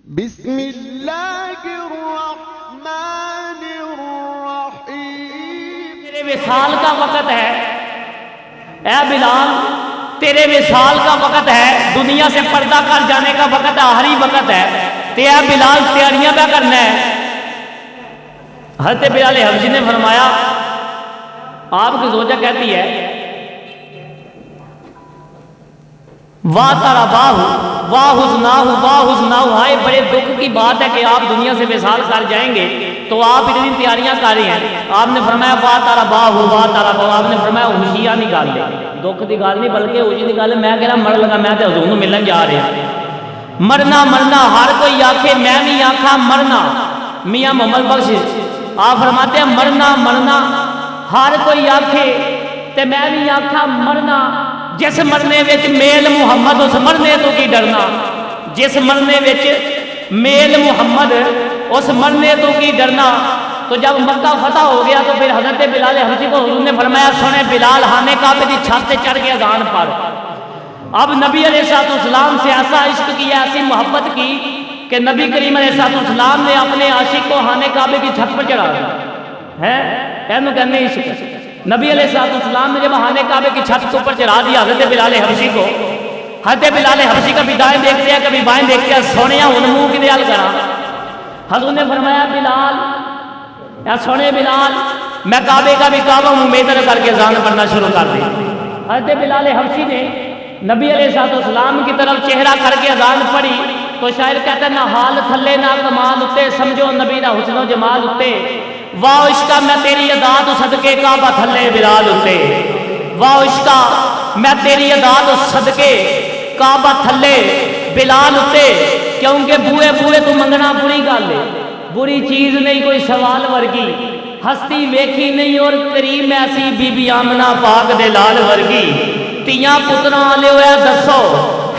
بسم اللہ الرحمن الرحیم۔ تیرے وصال کا وقت ہے اے بلال، تیرے وصال کا وقت ہے، دنیا سے پردہ کر جانے کا وقت ہے، آخری وقت ہے، تے اے بلال تیاریاں پہ کرنا ہے۔ حضرت بلال حبشی نے فرمایا، آپ کی زوجہ کہتی ہے واہ تارا واہ واہ حزناہ واہ حزناہ، ہائے بڑے دکھ کی بات ہے کہ آپ دنیا سے وصال کر جائیں گے، تو آپ اتنی تیاریاں کر رہے ہیں۔ آپ نے فرمایا واہ تارا واہ واہ تارا واہ، آپ نے فرمایا خوشیاں نہیں گل ہے، دکھ کی گل نہیں بلکہ خوشی کی گل ہے۔ میں کہہ رہا مر لگا، میں تے حضور نوں ملن جا رہا، مرنا مرنا ہر کوئی آکھے، میں بھی آکھاں مرنا۔ میاں محمد بخش آپ فرماتے ہیں مرنا مرنا ہر کوئی آکھے تے میں بھی آکھاں مرنا، جس مرنے وچ میل محمد اس مرنے تو کی ڈرنا، جس مرنے وچ میل محمد اس مرنے تو کی ڈرنا۔ تو جب مکہ فتح ہو گیا تو پھر حضرت بلال حبشی کو حضور نے فرمایا سنے بلال، خانے کعبے کی چھت سے چڑھ کے اذان پڑھ۔ اب نبی علیہ السلام سے ایسا عشق کیا، ایسی محبت کی کہ نبی کریم علیہ السلام نے اپنے عاشق کو خانے کعبے کی چھت پر چڑھا ہے، اینو کہنے عشق۔ نبی علیہ السلام نے جب خانے کعبے کی چھت کے اوپر چڑھا دیا حضرت بلال حبشی کو، حضرت بلال حبشی کبھی دائیں دیکھتے ہیں کبھی بائیں دیکھتے ہیں، سونیا ہن منہ کی دیال کرا۔ حضور نے فرمایا بلال، یا سونے بلال، میں کعبے کا بھی کعبہ ہوں، میدر کر کے اذان پڑھنا شروع کر دی۔ حضرت بلال حبشی نے نبی علیہ السلام کی طرف چہرہ کر کے اذان پڑھی تو شاعر کہتا ہے نہ حال تھلے نہ کمال اتے، سمجھو نبی دا حسن و جمال اتے، واہ عشقا میں تیری ادا تو صدقے کعبہ تھلے بلال اتے، واہ عشقا میں تیری ادا تو صدقے کعبہ تھلے بلال اتے، کیونکہ بوئے بوئے تو منگنا بری گل ہے، بری چیز نہیں کوئی سوال ورگی، ہستی ویکھی نہیں اور کریم ایسی بی بی آمنہ پاک دے لال ورگی، تیاں پتراں آلے ہویا دسو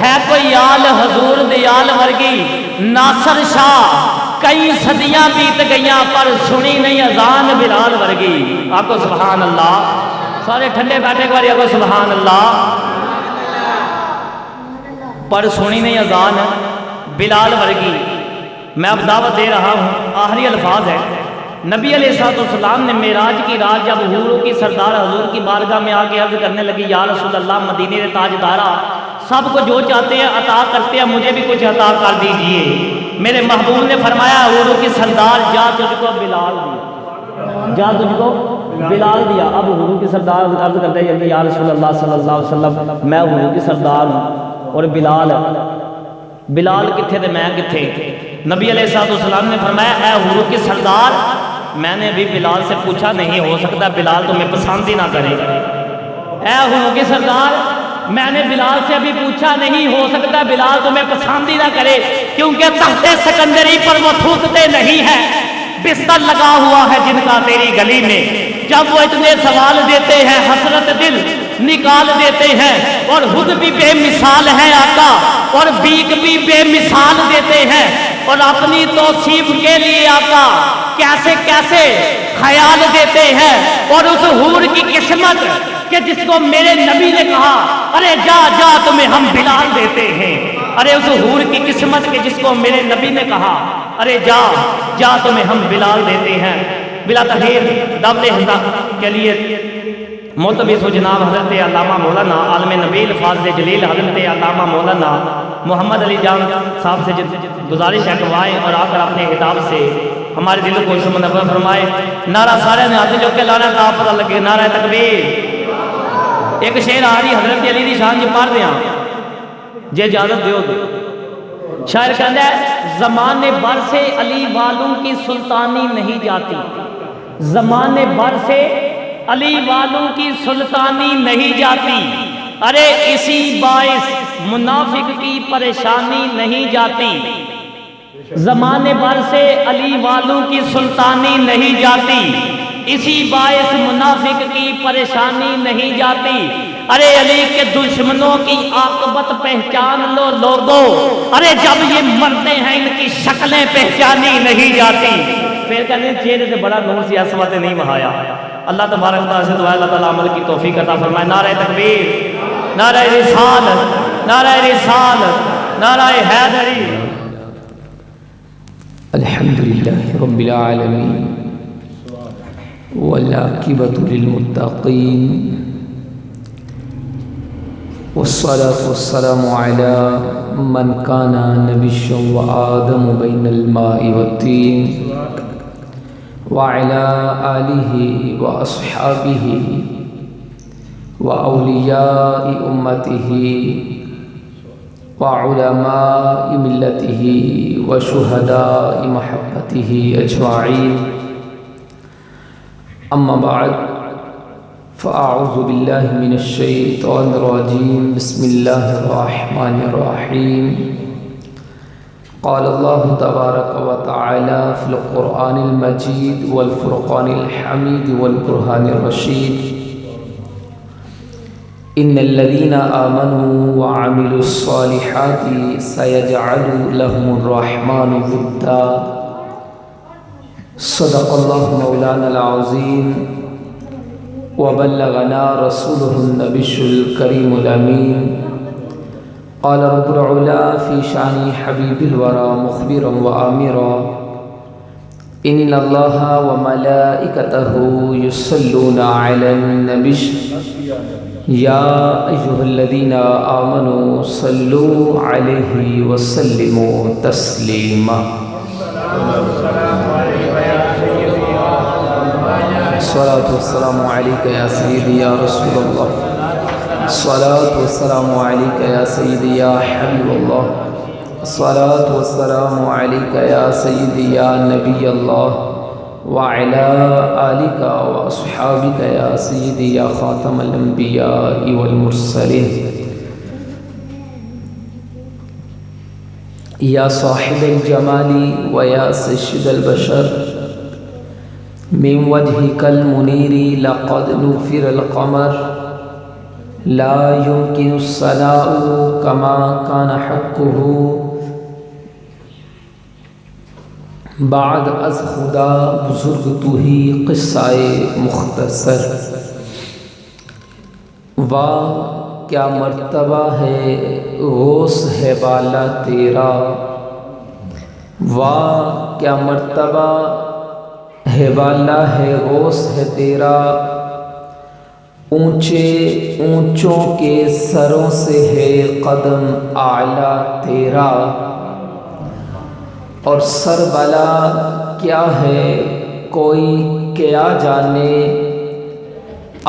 ہے کوئی آل حضور دے آل ورگی، ناصر شاہ کئی صدیاں بیت گئیاں پر سنی نہیں اذان بلال ورگی۔ آپ کو سبحان اللہ، سارے ٹھنڈے بیٹھے کو آپ کو سبحان اللہ، پر سنی نہیں اذان بلال ورگی۔ میں اب دعوت دے رہا ہوں، آخری الفاظ ہے۔ نبی علیہ السلام نے معراج کی رات جب حوروں کی سردار حضور کی بارگاہ میں آ کے عرض کرنے لگی یا رسول اللہ مدینے کے تاجدارا، سب کو جو چاہتے ہیں عطا کرتے ہیں، مجھے بھی کچھ عطا کر دیجئے۔ میرے محبوب نے فرمایا حوروں کی سردار جا تجھ کو بلال دیا، جا تجھ کو بلال دیا۔ اب حوروں کی سردار عرض کرتے ہیں یا رسول اللہ صلی اللہ علیہ وسلم میں حوروں کی سردار ہوں اور بلال کتھے تھے میں کتھے؟ نبی علیہ السلام نے فرمایا اے حوروں کی سردار، میں نے بھی بلال سے پوچھا نہیں، ہو سکتا بلال تمہیں پسند ہی نہ کرے۔ اے حوروں کی سردار، میں نے بلال سے ابھی پوچھا نہیں، ہو سکتا بلال تمہیں پسند ہی نہ کرے، کیونکہ تخت سکندری پر وہ تھوکتے نہیں ہیں، بستر لگا ہوا ہے جن کا تیری گلی میں، جب وہ اتنے سوال دیتے ہیں حسرت دل نکال دیتے ہیں، اور خود بھی بے مثال ہے آقا اور بیک بھی بے مثال دیتے ہیں، اور اپنی توصیف کے لیے آقا کیسے کیسے خیال دیتے ہیں، اور اس حور کی قسمت کہ جس کو میرے نبی نے کہا ارے جا جا تمہیں ہم بلال دیتے ہیں، ارے اس حور کی قسمت کہ جس کو میرے نبی نے کہا ارے جا جا تمہیں ہم بلال دیتے ہیں۔ بلا تخیر دعوت حضرت کے لیے ملتمس ہو جناب حضرت علامہ مولانا عالم نبیل فاضل جلیل حضرت علامہ مولانا محمد علی جان صاحب سے گزارش ہے کہ آئیں اور آ کر اپنے خطاب سے ہمارے دلوں کو منور فرمائے۔ نعرہ سارے نے ہاتھ جو کہ لانا کا پتہ لگے، نعرہ تکبیر۔ ایک شعر آ رہی حضرت علی دی شان جو پڑھ دیا جے اجازت دیو گے۔ شاعر کہتا ہے زمانے بھر سے علی والوں کی سلطانی نہیں جاتی، زمانے بھر سے علی والوں کی سلطانی نہیں جاتی، ارے اسی باعث منافق کی پریشانی نہیں جاتی، زمانے بھر سے علی والوں کی سلطانی نہیں جاتی، اسی باعث منافق کی پریشانی نہیں جاتی، ارے علی کے دشمنوں کی عاقبت پہچان لو لوگو، ارے جب یہ مرتے ہیں ان کی شکلیں پہچانی نہیں جاتی۔ پھر کہنے چہرے سے بڑا نور سی اسود نہیں بہایا۔ اللہ تبارک و تعالیٰ سے دعا اللہ تعالیٰ عمل کی توفیق عطا فرمائے۔ نعرہ تکبیر، نعرہ رسالت، نعرہ رسالت، نعرہ حیدری۔ الحمد لله رب العالمين والعاقبة للمتقين والصلاة والسلام على من كان نبيا وآدم بين الماء والطين وعلى آله وأصحابه وأولياء أمته وعلماء ملته وشهداء محبته أجمعين أما بعد فأعوذ بالله من الشيطان الرجيم بسم الله الرحمن الرحيم قال الله تبارك وتعالى في القرآن المجيد والفرقان الحميد والبرهان الرشيد إن الذين آمنوا وعملوا الصالحات سيجعل لهم الرحمن ودا صدق الله مولانا العظيم وبلغنا رسوله النبي الكريم الأمين قال رب العلا في شأن حبيب الورى مخبرا وآمرا إن الله وملائكته يصلون على النبي يا أيها الذين آمنوا صلوا عليه وسلموا تسليما الصلاة والسلام عليك يا سيدي يا رسول الله الصلاة والسلام عليك يا سيدي يا حبيب الله الصلاة والسلام عليك يا سيدي يا نبي الله وعلى آلك وأصحابك يا سيدي يا خاتم الأنبياء والمرسلين يا صاحب الجمال ويا سيد البشر من وجهك المنير لقد نفر القمر لا يمكن الثناء كما كان حقه بعد از خدا بزرگ تو ہی قصہ مختصر واہ کیا مرتبہ ہے غوث ہے بالا تیرا واہ کیا مرتبہ ہے بالا ہے غوث ہے تیرا اونچے اونچوں کے سروں سے ہے قدم اعلیٰ تیرا اور سر بلا کیا ہے کوئی کیا جانے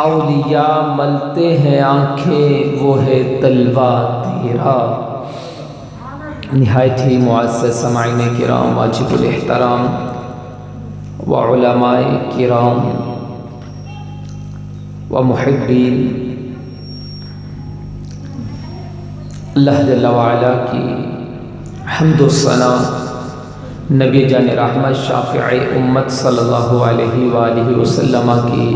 اولیاء ملتے ہیں آنکھیں وہ ہے طلبہ تیرا۔ نہایت ہی معزز سامعین کرام واجب الاحترام وعلماء کرام ومحبین، اللہ جل وعلا کی حمد و ثنا نبی جان رحمت شافع امت صلی اللہ علیہ وآلہ وسلم کی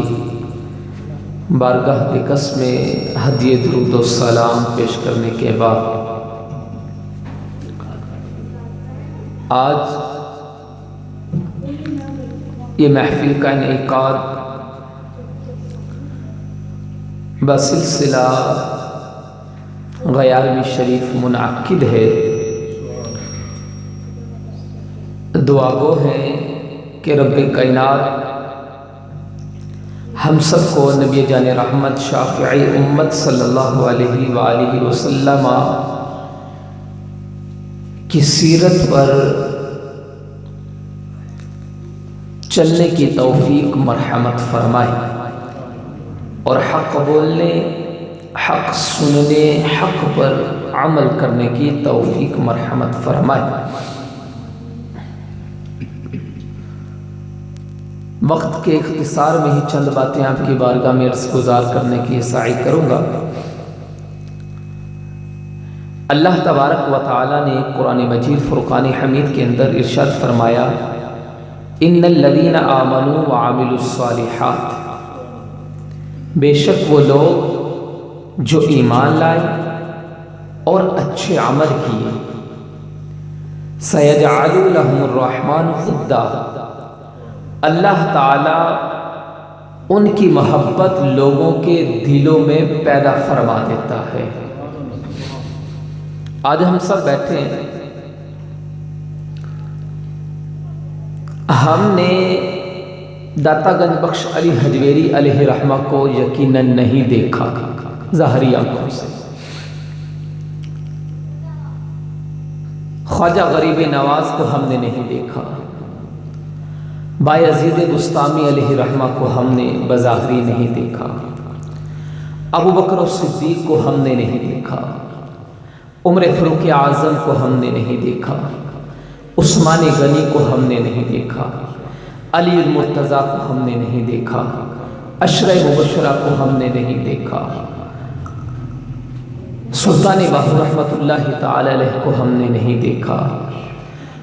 بارگاہ بکس میں ہدیہ درود و سلام پیش کرنے کے بعد آج یہ محفل کا انعقاد بسلسلہ غیارمی شریف منعقد ہے۔ دعا گو ہے کہ رب کائنات ہم سب کو نبی جان رحمت شافعی امت صلی اللہ علیہ وآلہ وسلم کی سیرت پر چلنے کی توفیق مرحمت فرمائے اور حق بولنے، حق سننے، حق پر عمل کرنے کی توفیق مرحمت فرمائے۔ وقت کے اختصار میں ہی چند باتیں آپ کی بارگاہ میں عرض گزار کرنے کی سعی کروں گا۔ اللہ تبارک و تعالی نے قرآن مجید فرقان حمید کے اندر ارشاد فرمایا ان الذین آمنوا وعملوا الصالحات، بے شک وہ لوگ جو ایمان لائے اور اچھے عمل کیے، سیجعل لهم الرحمن ودا، اللہ تعالی ان کی محبت لوگوں کے دلوں میں پیدا فرما دیتا ہے۔ آج ہم سب بیٹھے ہیں، ہم نے داتا گنج بخش علی حجویری علیہ رحمہ کو یقیناً نہیں دیکھا ظاہری آنکھوں سے، خواجہ غریب نواز کو ہم نے نہیں دیکھا، بایزید بستامی علیہ رحمہ کو ہم نے بظاہری نہیں دیکھا، ابو بکر صدیق کو ہم نے نہیں دیکھا، عمر فاروق اعظم کو ہم نے نہیں دیکھا، عثمان غنی کو ہم نے نہیں دیکھا، علی المرتضیٰ کو ہم نے نہیں دیکھا، عشرہ مبشرہ کو ہم نے نہیں دیکھا، سلطان باہو رحمۃ اللہ تعالی علیہ کو ہم نے نہیں دیکھا۔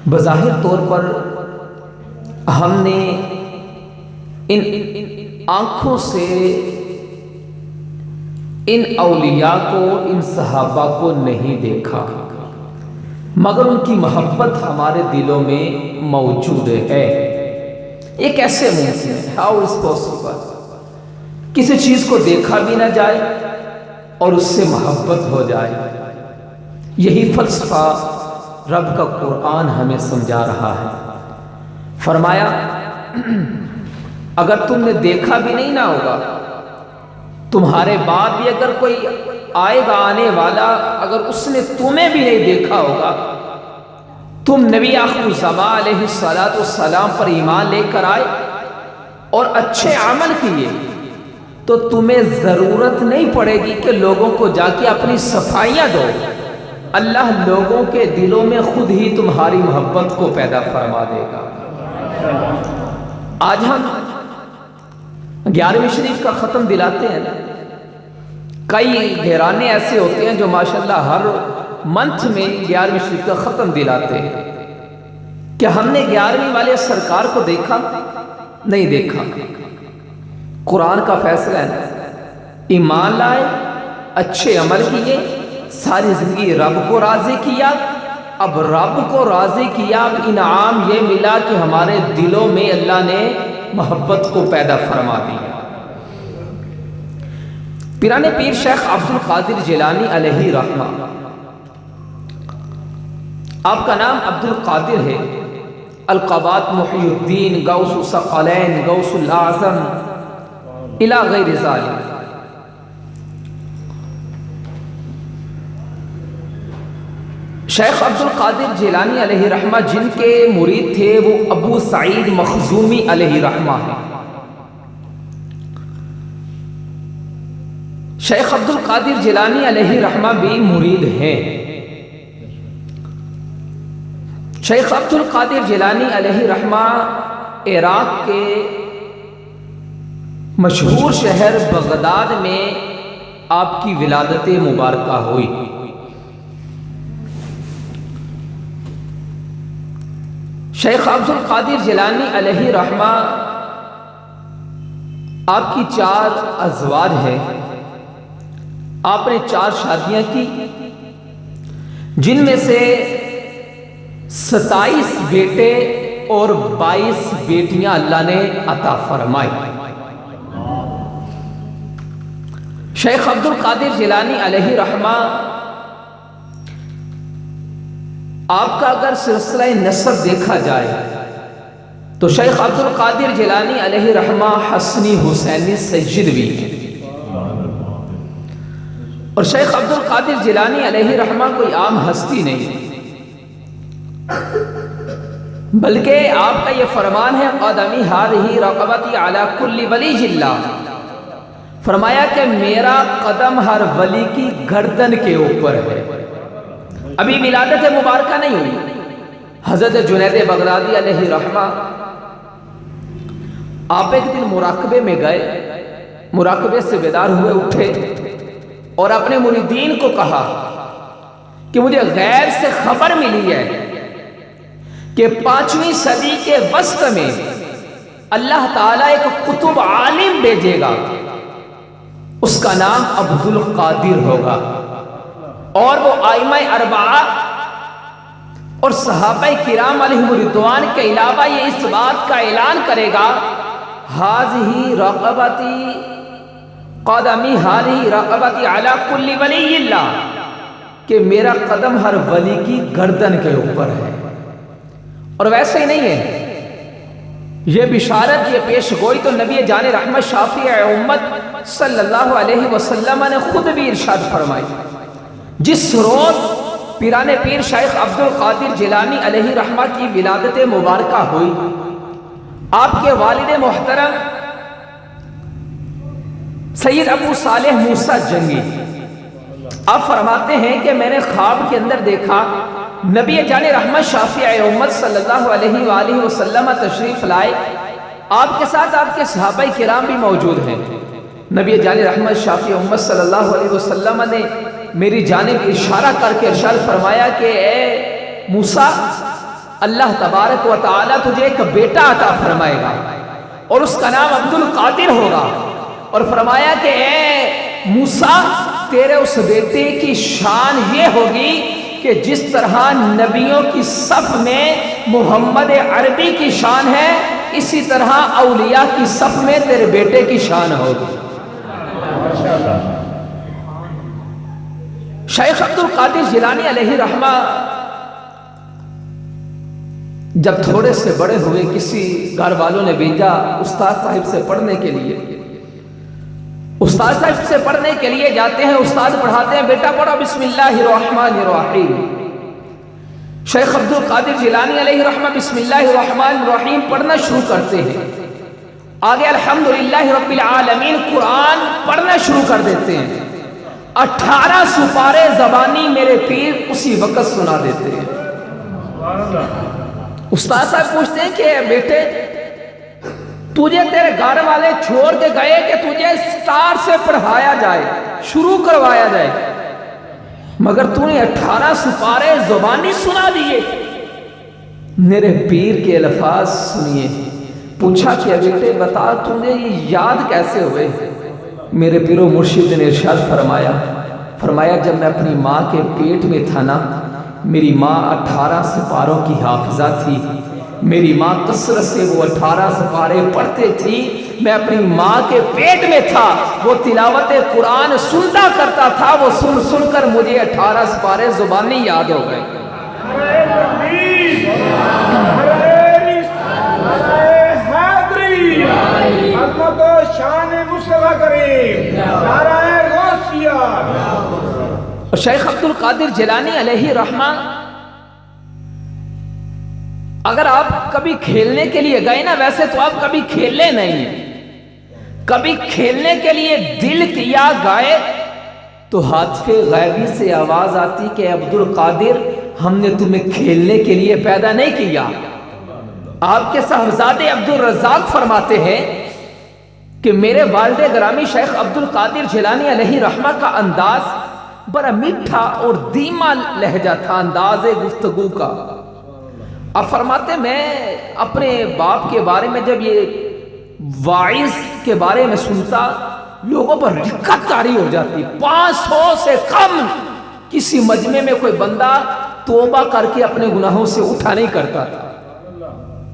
بظاہر طور پر ہم نے ان آنکھوں سے ان اولیاء کو، ان صحابہ کو نہیں دیکھا، مگر ان کی محبت ہمارے دلوں میں موجود ہے۔ یہ کیسے ممکن ہے؟ How is possible؟ کسی چیز کو دیکھا بھی نہ جائے اور اس سے محبت ہو جائے۔ یہی فلسفہ رب کا قرآن ہمیں سمجھا رہا ہے۔ فرمایا اگر تم نے دیکھا بھی نہیں نہ ہوگا، تمہارے بعد بھی اگر کوئی آئے گا آنے والا، اگر اس نے تمہیں بھی نہیں دیکھا ہوگا، تم نبی آخر الزمان علیہ السلام پر ایمان لے کر آئے اور اچھے عمل کیے، تو تمہیں ضرورت نہیں پڑے گی کہ لوگوں کو جا کے اپنی صفائیاں دو، اللہ لوگوں کے دلوں میں خود ہی تمہاری محبت کو پیدا فرما دے گا۔ آج ہم 11ویں شریف کا ختم دلاتے ہیں، کئی گھرانے ایسے ہوتے ہیں جو ماشاءاللہ ہر منتھ میں 11ویں شریف کا ختم دلاتے ہیں۔ کیا ہم نے 11ویں والے سرکار کو دیکھا؟ نہیں دیکھا۔ قرآن کا فیصلہ ہے، ایمان لائے، اچھے عمل کیے، ساری زندگی رب کو راضی کیا، اب رب کو راضی کیا، اب انعام یہ ملا کہ ہمارے دلوں میں اللہ نے محبت کو پیدا فرما دیا۔ پیران پیر شیخ عبد القادر جیلانی علیہ رحمہ، آپ کا نام عبد القادر ہے، القابات محی الدین، غوث الثقلین، غوث الاعظم الی غیر ذالک۔ شیخ عبد القادر جیلانی علیہ رحمہ جن کے مرید تھے وہ ابو سعید مخزومی علیہ رحمہ ہیں۔ شیخ عبد القادر جیلانی علیہ رحمہ بھی مرید ہیں۔ شیخ عبد القادر جیلانی علیہ رحمہ عراق کے مشہور شہر بغداد میں آپ کی ولادت مبارکہ ہوئی۔ شیخ عبد القادر جیلانی علیہ رحمہ آپ کی 4 ازواج ہیں، آپ نے 4 شادیاں کی، جن میں سے 27 بیٹے اور 22 بیٹیاں اللہ نے عطا فرمائی۔ شیخ عبد القادر جیلانی علیہ رحمہ آپ کا اگر سلسلہ نسب دیکھا جائے تو شیخ عبد القادر جیلانی علیہ رحمہ حسنی حسینی سیدوی ہیں، اور شیخ عبد القادر جیلانی علیہ رحمہ کوئی عام ہستی نہیں، بلکہ آپ کا یہ فرمان ہے قدمی ہذہ رقبتی علی کل ولی اللہ، فرمایا کہ میرا قدم ہر ولی کی گردن کے اوپر ہے۔ ابھی ولادت مبارکہ نہیں ہوئی، حضرت جنید بغدادی علیہ رحمہ آپ ایک دن مراقبے میں گئے، مراقبے سے بیدار ہوئے، اٹھے اور اپنے مریدین کو کہا کہ مجھے غیب سے خبر ملی ہے کہ 5ویں صدی کے وسط میں اللہ تعالیٰ ایک قطب عالم بھیجے گا، اس کا نام عبد القادر ہوگا، اور وہ ائمہ اربعہ اور صحابہ کرام علیہم رضوان کے علاوہ یہ اس بات کا اعلان کرے گا ہذہ رقبتی قدمی ہذہ رقبتی علی کل ولی اللہ، کہ میرا قدم ہر ولی کی گردن کے اوپر ہے۔ اور ویسے ہی نہیں ہے، یہ بشارت، یہ پیش گوئی تو نبی جان رحمت شافع امت صلی اللہ علیہ وسلم نے خود بھی ارشاد فرمائی۔ جس روز پیران پیر شیخ عبد القادر جیلانی علیہ رحمہ کی ولادت مبارکہ ہوئی، آپ کے والد محترم سید ابو صالح موسیٰ جنگی آپ فرماتے ہیں کہ میں نے خواب کے اندر دیکھا نبی جان رحمت شافع امت صلی اللہ علیہ وآلہ وسلم تشریف لائے، آپ کے ساتھ آپ کے صحابہ کرام بھی موجود ہیں۔ نبی جان رحمت شافع امت صلی اللہ علیہ وسلم نے میری جانب اشارہ کر کے ارشاد فرمایا کہ اے موسیٰ، اللہ تبارک و تعالی تجھے ایک بیٹا عطا فرمائے گا اور اس کا نام عبد القادر ہوگا، اور فرمایا کہ اے موسیٰ، تیرے اس بیٹے کی شان یہ ہوگی کہ جس طرح نبیوں کی صف میں محمد عربی کی شان ہے، اسی طرح اولیاء کی صف میں تیرے بیٹے کی شان ہوگی۔ شیخ عبد القادر جیلانی علیہ رحمہ جب تھوڑے سے بڑے ہوئے، کسی گھر والوں نے بھیجا استاد صاحب سے پڑھنے کے لیے۔ استاد صاحب سے پڑھنے کے لیے جاتے ہیں، استاد پڑھاتے ہیں، بیٹا پڑھو بسم اللہ الرحمن الرحیم۔ شیخ عبد القادر جیلانی علیہ رحمہ بسم اللہ الرحمن الرحیم پڑھنا شروع کرتے ہیں، آگے الحمدللہ رب العالمین قرآن پڑھنا شروع کر دیتے ہیں۔ 18 سپارے زبانی میرے پیر اسی وقت سنا دیتے ہیں۔ استاد صاحب پوچھتے ہیں کہ بیٹے، تجھے تیرے گھر والے چھوڑ کے گئے کہ تجھے سٹار سے پڑھایا جائے، شروع کروایا جائے، مگر تو نے 18 سپارے زبانی سنا دیے۔ میرے پیر کے الفاظ سنیے، پوچھا کہ بیٹے بتا تجھے یہ یاد کیسے ہوئے؟ میرے پیر و مرشد نے ارشاد فرمایا جب میں اپنی ماں کے پیٹ میں تھا نا، میری ماں 18 سپاروں کی حافظہ تھی، میری ماں کثرت سے وہ 18 سپارے پڑھتے تھی، میں اپنی ماں کے پیٹ میں تھا، وہ تلاوت قرآن سنتا کرتا تھا، وہ سن سن کر مجھے 18 سپارے زبانی یاد ہو گئے۔ اور شیخ عبد القادر جیلانی علیہ رحمہ، اگر آپ کبھی کھیلنے کے لیے گئے نا، ویسے تو آپ کبھی کھیلے نہیں، کبھی کھیلنے کے لیے دل کیا گائے تو ہاتف غیبی سے آواز آتی کہ عبد القادر ہم نے تمہیں کھیلنے کے لیے پیدا نہیں کیا۔ آپ کے صاحبزادے عبد الرزاق فرماتے ہیں کہ میرے والد گرامی شیخ عبد القادر جیلانی علیہ رحمہ کا انداز بڑا میٹھا اور دھیما لہجہ تھا، انداز گفتگو کا۔ اب فرماتے میں اپنے باپ کے بارے میں جب یہ واعظ کے بارے میں سنتا، لوگوں پر رکت طاری ہو جاتی۔ 500 سے کم کسی مجمع میں کوئی بندہ توبہ کر کے اپنے گناہوں سے اٹھا نہیں کرتا تھا۔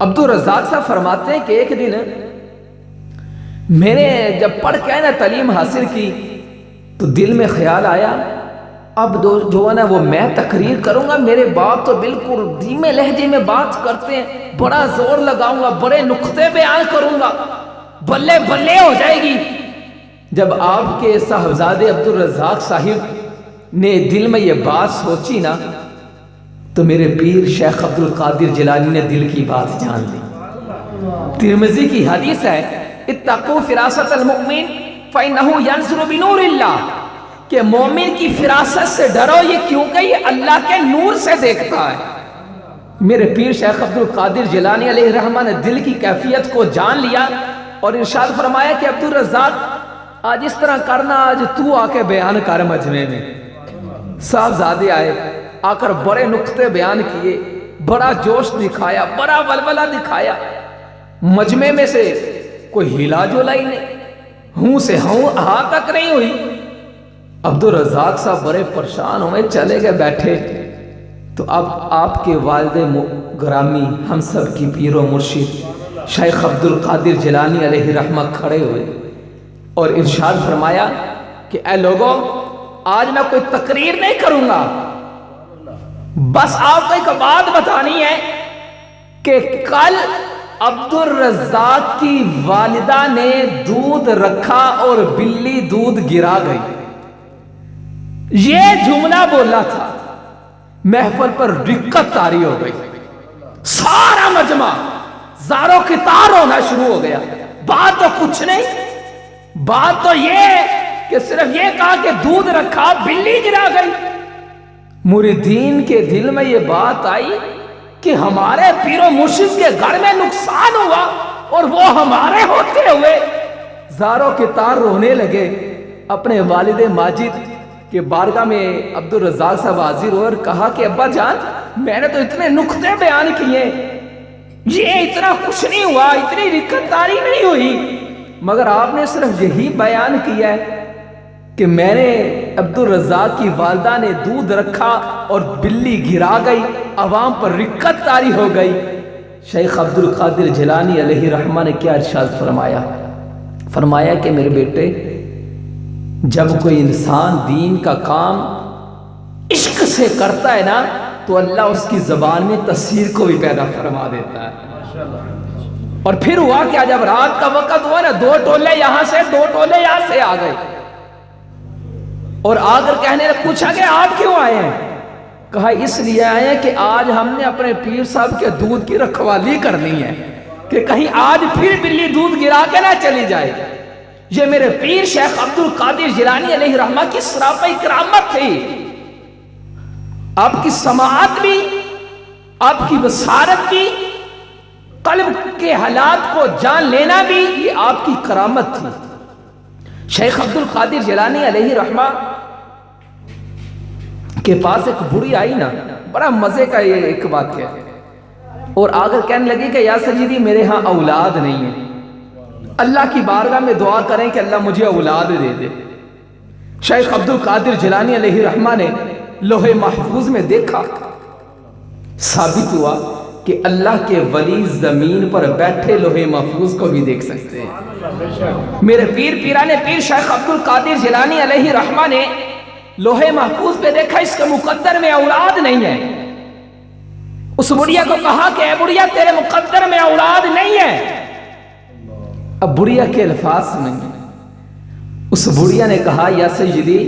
عبد الرزاق صاحب فرماتے ہیں کہ ایک دن میں نے جب پڑھ کے نا تعلیم حاصل کی تو دل میں خیال آیا اب جو ہے نا وہ میں تقریر کروں گا، میرے باپ تو بالکل دھیمے لہجے میں بات کرتے ہیں، بڑا زور لگاؤں گا، بڑے نقطے بیان کروں گا، بلے بلے ہو جائے گی۔ جب آپ کے صاحبزادے عبد الرزاق صاحب نے دل میں یہ بات سوچی نا تو میرے پیر شیخ عبد القادر جیلانی نے دل کی بات جان لی۔ ترمذی کی حدیث ہے اتقوا فراست المؤمن فإنه ينظر بنور اللہ، کہ مومن کی فراست سے ڈرو، یہ کیونکہ یہ اللہ کے نور سے دیکھتا ہے۔ میرے پیر شیخ عبد القادر جیلانی علیہ رحمہ نے دل کی کیفیت کو جان لیا اور ارشاد فرمایا کہ عبد الرزاق آج اس طرح کرنا، آج تو آ کے بیان کر مجمع میں۔ صاحبزادے آئے، آ کر بڑے نقطے بیان کیے، بڑا جوش دکھایا، بڑا ولولہ دکھایا، مجمع میں سے کوئی ہلا جولا ہی نہیں، ہوں سے ہوں ہاں تک نہیں ہوئی۔ عبد الرزاق صاحب بڑے پریشان ہوئے، چلے گئے بیٹھے تو اب آپ کے والد گرامی ہم سب کی پیر و مرشد شیخ عبد القادر جیلانی علیہ رحمہ کھڑے ہوئے اور ارشاد فرمایا کہ اے لوگوں، آج میں کوئی تقریر نہیں کروں گا، بس آپ کو ایک بات بتانی ہے کہ کل عبد الرزاق کی والدہ نے دودھ رکھا اور بلی دودھ گرا گئی، یہ جملہ بولا تھا، محفل پر رکت طاری ہو گئی، سارا مجمع زاروں کی تار ہونا شروع ہو گیا۔ بات تو کچھ نہیں، بات تو یہ کہ صرف یہ کہا کہ دودھ رکھا بلی گرا گئی۔ مریدین کے دل میں یہ بات آئی کہ ہمارے پیر و مرشد کے گھر میں نقصان ہوا اور وہ ہمارے ہوتے ہوئے زاروں کے تار رونے لگے۔ اپنے والد ماجد کے بارگاہ میں عبد الرزاق صاحب حاضر ہوئے اور کہا کہ ابا جان، میں نے تو اتنے نقطے بیان کیے، یہ اتنا کچھ نہیں ہوا، اتنی رکت طاری نہیں ہوئی، مگر آپ نے صرف یہی بیان کیا ہے کہ میں نے عبد الرزاق کی والدہ نے دودھ رکھا اور بلی گرا گئی، عوام پر رکت طاری ہو گئی۔ شیخ عبد القادر جیلانی علیہ رحمہ نے کیا ارشاد فرمایا؟ فرمایا کہ میرے بیٹے، جب کوئی انسان دین کا کام عشق سے کرتا ہے نا تو اللہ اس کی زبان میں تاثیر کو بھی پیدا فرما دیتا ہے۔ اور پھر ہوا کیا، جب رات کا وقت ہوا نا، 2 ٹولے یہاں سے 2 ٹولے یہاں سے آ گئے اور آ کر کہنے لگے، پوچھا کہ آپ کیوں آئے ہیں؟ کہا اس لیے آئے ہیں کہ آج ہم نے اپنے پیر صاحب کے دودھ کی رکھوالی کرنی ہے کہ کہیں آج پھر بلی دودھ گرا کے نہ چلی جائے۔ یہ میرے پیر شیخ عبد القادر جیلانی علیہ رحمہ کی سراپہ کرامت تھی۔ آپ کی سماعت بھی، آپ کی بصارت بھی، قلب کے حالات کو جان لینا بھی، یہ آپ کی کرامت تھی۔ شیخ عبد القادر جیلانی علیہ رحمہ کے پاس ایک بڑی آئی نا، بڑا مزے کا یہ ایک واقعہ، اور آگر کہنے لگی کہ یا سیدی میرے ہاں اولاد نہیں ہے، اللہ کی بارگاہ میں دعا کریں کہ اللہ مجھے اولاد دے دے۔ شیخ عبد القادر جیلانی علیہ رحمہ نے لوح محفوظ میں دیکھا، ثابت ہوا کہ اللہ کے ولی زمین پر بیٹھے لوح محفوظ کو بھی دیکھ سکتے ہیں۔ میرے پیر پیرانے پیر شیخ عبد القادر جیلانی علیہ رحمہ نے لوح محفوظ پہ دیکھا اس کے مقدر میں اولاد نہیں ہے۔ اس بڑیا کو کہا کہ اے بڑیا تیرے مقدر میں اولاد نہیں ہے۔ اب بڑیا کے الفاظ سنیں، اس بڑیا نے کہا یا سیدی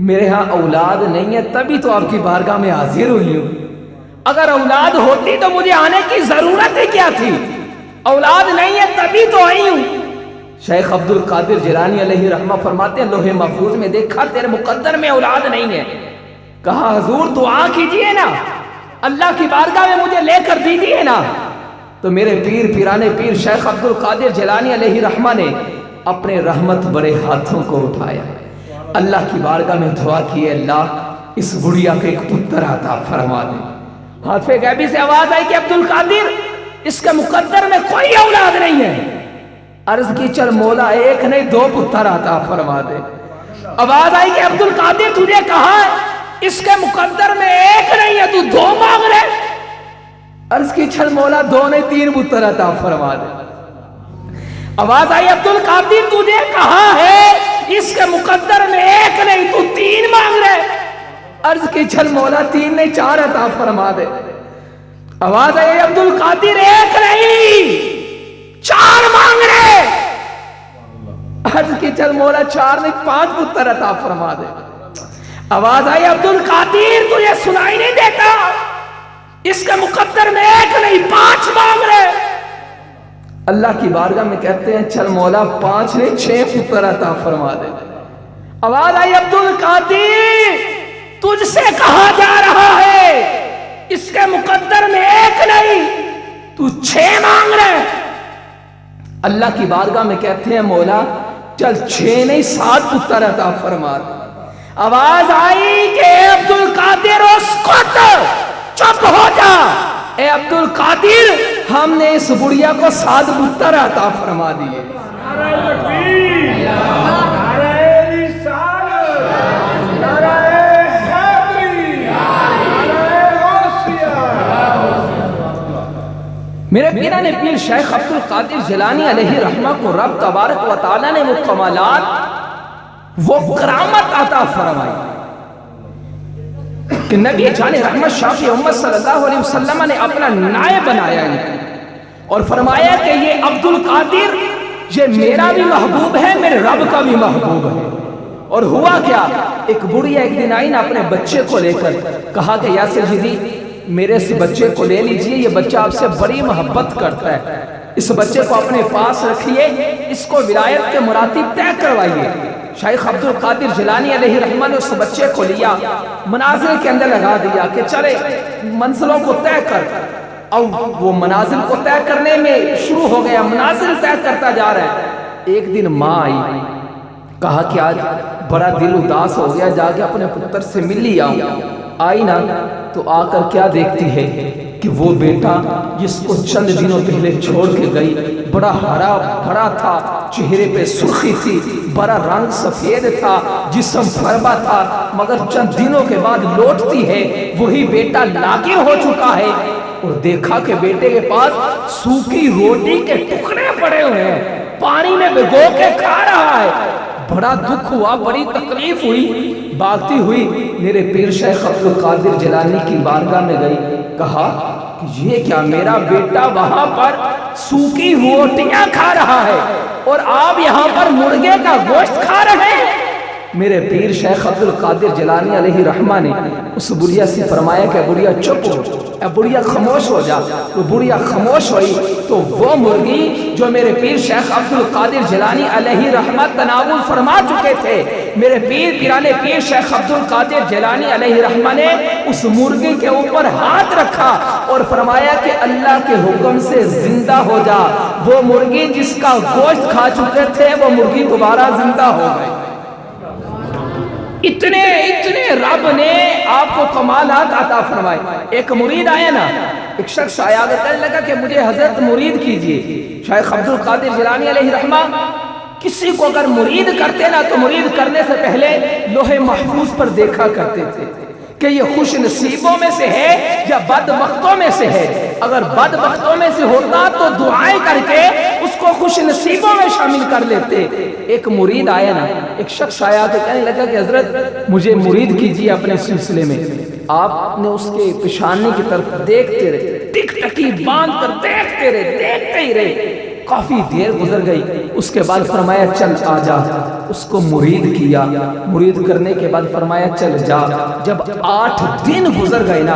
میرے ہاں اولاد نہیں ہے، تبھی تو آپ کی بارگاہ میں حاضر ہوئی ہوں، اگر اولاد ہوتی تو مجھے آنے کی ضرورت ہی کیا تھی، اولاد نہیں ہے تبھی تو آئی ہوں۔ شیخ عبد القادر جیلانی علیہ رحمہ فرماتے ہیں لوح محفوظ میں دیکھا تیرے مقدر میں اولاد نہیں ہے، کہا حضور دعا کیجئے نا، اللہ کی بارگاہ میں مجھے لے کر دیجئے نا۔ تو میرے پیر پیرانے پیر شیخ عبد القادر جیلانی علیہ رحمہ نے اپنے رحمت بڑے ہاتھوں کو اٹھایا، اللہ کی بارگاہ میں دعا کی، اللہ اس بڑیا کو ایک پتر عطا فرما دے۔ حاطف غیبی سے آواز آئی کہ عبد القادر اس کے مقدر میں کوئی اولاد نہیں ہے۔ عرض کی چل مولا ایک نہیں 2 پتر عطا فرما دے۔ آواز آئی کہ عبد القادر تجھے کہا اس کے مقدر میں ایک نہیں ہے، تو 2 مانگ رہے۔ عرض کی چل مولا 2 نہیں 3 پتر عطا فرما دے۔ آواز آئی عبد القادر تجھے کہا ہے اس کے مقدر میں ایک نہیں، تو 3 مانگ رہے۔ عرض کی چل مولا 3 نہیں 4 عطا فرما دے۔ آواز آئی عبد القادر ایک نہیں 4 مانگ رہے۔ عرض کی چل مولا 4 نہیں 5 پتر عطا فرما دے۔ آواز آئی عبد القادر تجھے سنائی نہیں دیتا، اس کے مقدر میں ایک نہیں 5 مانگ رہے۔ اللہ کی بارگاہ میں کہتے ہیں چل مولا 5 نہیں 6 پتر عطا فرما دے۔ آواز آئی عبد القادر تجھ سے کہا جا رہا ہے اس کے مقدر میں ایک نہیں تو 6 مانگ رہے۔ اللہ کی بارگاہ میں کہتے ہیں مولا چل 6 نہیں 7 پتر عطا فرما دے۔ آواز آئی کہ اے عبد القادر اسکت، چپ ہو جا، اے عبد القادر ہم نے اس بڑیا کو 7 پتر عطا فرما دیے۔ میرے پیرانے پیر شیخ عبد القادر جیلانی علیہ رحمہ کو رب تبارک و تعالی نے وہ کمالات، وہ کرامت عطا فرمائی کہ نبی جان رحمت شافی امت صلی اللہ علیہ وسلم نے اپنا نائب بنایا، اور فرمایا کہ یہ عبد القادر یہ میرا بھی محبوب ہے، میرے رب کا بھی محبوب ہے۔ اور ہوا کیا، ایک بڑھیا ایک دن آئی نا اپنے بچے کو لے کر، کہا کہ یا سیدی میرے اس بچے کو لے لیجئے، یہ بچہ آپ سے بڑی محبت کرتا ہے، اس بچے کو اپنے پاس رکھیے، اس کو ولایت کے مراتب طے کروائیے۔ شیخ عبد القادر جیلانی علیہ رحمہ نے اس بچے کو لیا، منازل کے اندر لگا دیا کہ چلے منزلوں کو طے کر، اور وہ منازل کو طے کرنے میں شروع ہو گیا، منازل طے کرتا جا رہا ہے۔ ایک دن ماں آئی، کہا کہ آج بڑا دل اداس ہو گیا، جا کے اپنے پتر سے مل لی آؤں۔ آئی نا تو آ کر کیا دیکھتی ہے کہ وہ بیٹا جس کو چند دنوں پہلے چھوڑ کے گئی بڑا ہرا بھرا تھا، چہرے پہ سرخی تھی، بڑا رنگ سفید تھا، جسم فربا تھا، مگر چند دنوں کے بعد لوٹتی ہے وہی بیٹا لاغر ہو چکا ہے، اور دیکھا کہ بیٹے کے پاس سوکھی روٹی کے ٹکڑے پڑے ہوئے ہیں، پانی میں بھگو کے کھا رہا ہے۔ بڑا دکھ ہوا، بڑی تکلیف ہوئی، بھاگتی ہوئی میرے پیر شیخ عبد القادر جیلانی کی بارگاہ میں گئی، کہا کہ یہ کیا، میرا بیٹا وہاں پر سوکھی روٹیاں کھا رہا ہے اور آپ یہاں پر مرغے کا گوشت کھا رہے ہیں۔ میرے پیر شیخ عبد القادر جیلانی علیہ رحمہ نے اس بڑھیا سے فرمایا کہ بڑھیا چپ ہو، اے بڑھیا خاموش ہو جا۔ وہ بڑھیا خاموش ہوئی تو وہ مرغی جو میرے پیر شیخ عبد القادر جیلانی علیہ رحمہ تناول فرما چکے تھے، میرے پیرانے پیر شیخ عبد القادر جیلانی علیہ رحمہ نے اس مرغی کے اوپر ہاتھ رکھا اور فرمایا کہ اللہ کے حکم سے زندہ ہو جا۔ وہ مرغی جس کا گوشت کھا چکے تھے وہ مرغی دوبارہ زندہ ہو گئی۔ اتنے رب نے آپ کو کمالات عطا فرمائے۔ ایک مرید آیا نا، ایک شخص آیا آگے کہنے لگا کہ مجھے حضرت مرید کیجئے۔ شیخ عبد القادر جیلانی علیہ رحمہ کسی کو اگر مرید کرتے نا تو مرید کرنے سے پہلے لوح محفوظ پر دیکھا کرتے تھے کہ یہ خوش نصیبوں میں سے ہے یا بدبختوں میں سے ہے۔ اگر بدبختوں میں سے ہوتا تو دعائیں کر کے اس کو خوش نصیبوں میں شامل کر لیتے۔ ایک مرید آیا نا، ایک شخص آیا تو کہنے لگا کہ حضرت مجھے مرید کیجیے اپنے سلسلے میں۔ آپ نے اس کے پیشانی کی طرف دیکھتے رہے، ٹک ٹکی باندھ کر دیکھتے رہے، دیکھتے ہی رہے۔ کافی دیر گزر گئی، اس کے بعد فرمایا چل آ جا۔ اس کو مرید کیا، مرید کرنے کے بعد فرمایا چل جا۔ جب 8 دن گزر گئے نا،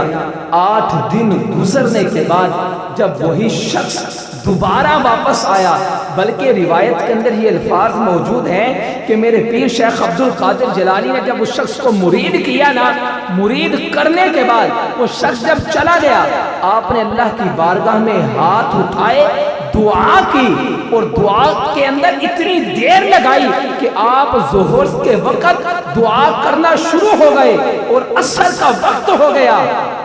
8 دن گزرنے کے بعد جب وہی شخص دوبارہ واپس آیا، بلکہ روایت کے اندر یہ الفاظ موجود ہیں کہ میرے پیر شیخ عبد القادر جیلانی نے جب اس شخص کو مرید کیا نا، مرید کرنے کے بعد وہ شخص جب چلا گیا، آپ نے اللہ کی بارگاہ میں ہاتھ اٹھائے، دعا کی، اور دعا کے اندر اتنی دیر لگائی کہ آپ ظہر کے وقت دعا کرنا شروع ہو گئے اور عصر کا وقت ہو گیا،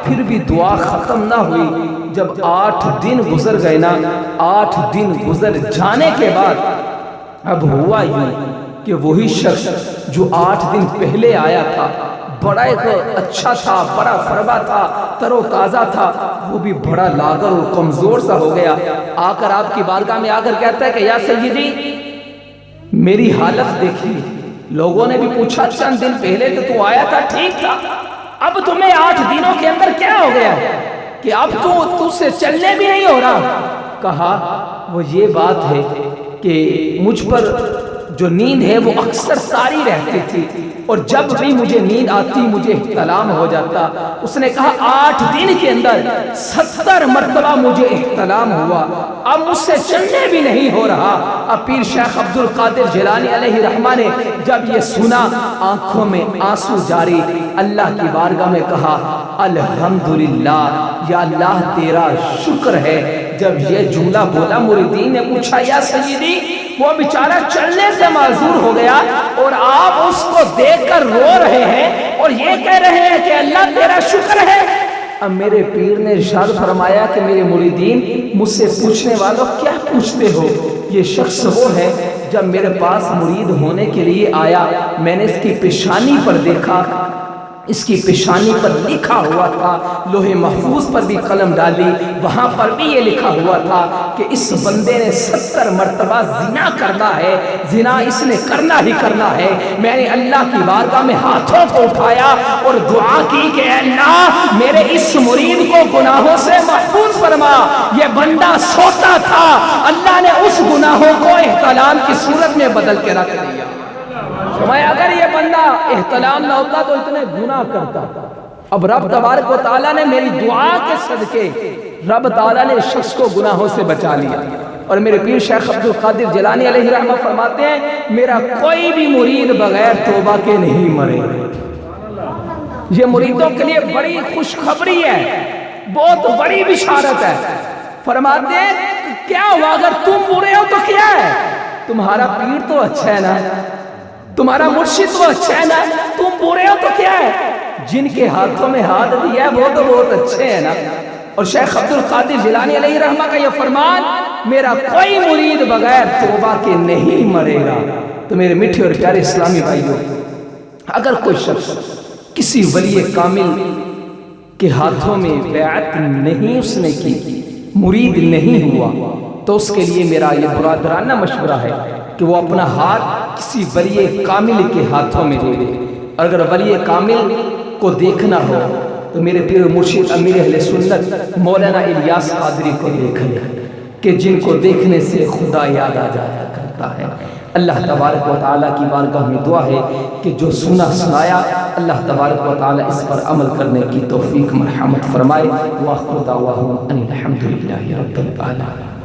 پھر بھی دعا ختم نہ ہوئی۔ جب 8 دن گزر گئے نا، 8 دن گزر جانے کے بعد اب ہوا یوں کہ وہی شخص جو 8 دن پہلے آیا تھا، بڑا ایک اچھا تھا، بڑا فربا تھا، تر و تازہ تھا، وہ بھی بڑا لاغر اور کمزور سا ہو گیا۔ آ کر آپ کی بارگاہ میں آ کر کہتا ہے کہ یا سیدی میری حالت دیکھیے۔ لوگوں نے بھی پوچھا چند دن پہلے تو آیا تھا، ٹھیک تھا، اب تمہیں 8 دنوں کے اندر کیا ہو گیا کہ اب تو سے چلنے بھی نہیں ہو رہا؟ کہا وہ یہ بات ہے کہ مجھ پر جو نیند ہے وہ اکثر طاری رہتی تھی، اور جب بھی مجھے نیند آتی مجھے احتلام ہو جاتا۔ اس نے کہا 8 دن کے اندر 70 مرتبہ مجھے احتلام ہوا، اب مجھ سے چلنے بھی نہیں ہو رہا۔ اب پیر شیخ عبد القادر جیلانی علیہ رحمہ نے جب یہ سنا، آنکھوں میں آنسو جاری، اللہ کی بارگاہ میں کہا الحمدللہ، یا اللہ تیرا شکر ہے۔ جب یہ جملہ بولا، مریدین نے پوچھا یا سیدی وہ بیچارہ چلنے سے معذور ہو گیا اور آپ اس کو دیکھ کر رو رہے ہیں اور یہ کہہ رہے ہیں کہ اللہ تیرا شکر ہے۔ اب میرے پیر نے ارشاد فرمایا کہ میرے مریدین مجھ سے پوچھنے والوں کیا پوچھتے ہو؟ یہ شخص وہ ہے جب میرے پاس مرید ہونے کے لیے آیا، میں نے اس کی پیشانی پر دیکھا اس کی پیشانی پر لکھا ہوا تھا، لوح محفوظ پر بھی قلم ڈالی، وہاں پر بھی یہ لکھا ہوا تھا کہ اس بندے نے 70 مرتبہ زنا کرنا ہے، زنا اس نے کرنا ہی کرنا ہے۔ میں نے اللہ کی بارگاہ میں ہاتھوں کو اٹھایا اور دعا کی کہ اے اللہ میرے اس مرید کو گناہوں سے محفوظ فرما۔ یہ بندہ سوتا تھا، اللہ نے اس گناہوں کو احتلام کی صورت میں بدل کے رکھ دیا۔ اگر یہ بندہ احتلام نہ ہوتا تو اتنے گناہ کرتا۔ اب رب تبارک و تعالیٰ نے میری دعا کے صدقے رب تعالیٰ نے اس شخص کو گناہوں سے بچا لیا۔ اور میرے پیر شیخ عبد القادر جیلانی علیہ رحمہ فرماتے ہیں میرا کوئی بھی مرید بغیر توبہ کے نہیں مرے۔ یہ مریدوں کے لیے بڑی خوشخبری ہے، بہت بڑی بشارت ہے۔ فرماتے ہیں کیا ہوا اگر تم برے ہو تو کیا ہے، تمہارا پیر تو اچھا ہے نا، تمہارا مرشد تو اچھا ہے نا، تم برے ہو تو کیا ہے، جن کے ہاتھوں میں ہاتھ دیا ہے وہ تو بہت اچھے ہیں نا۔ اور شیخ عبد القادر جیلانی علیہ رحمہ کا یہ فرمان میرا کوئی مرید بغیر توبہ کے نہیں مرے گا۔ تو میرے میٹھے اور پیارے اسلامی بھائیوں، اگر کوئی شخص کسی ولی کامل کے ہاتھوں میں بیعت نہیں اس نے کی، مرید نہیں ہوا، تو اس کے لیے میرا یہ برادرانہ مشورہ ہے کہ وہ اپنا ہاتھ کسی ولی کامل کے ہاتھوں میں دے دے۔ اگر ولی کامل کو دیکھنا ہو تو میرے پیر مرشد امیر اہل سنت مولانا الیاس قادری کو دیکھ لے کہ جن کو دیکھنے سے خدا یاد آ جایا کرتا ہے۔ اللہ تبارک و تعالیٰ کی بارگاہ میں دعا ہے کہ جو سنا سنایا اللہ تبارک و تعالیٰ اس پر عمل کرنے کی توفیق مرحمت فرمائے۔ وآخر دعواہم ان الحمد للہ رب العالمین۔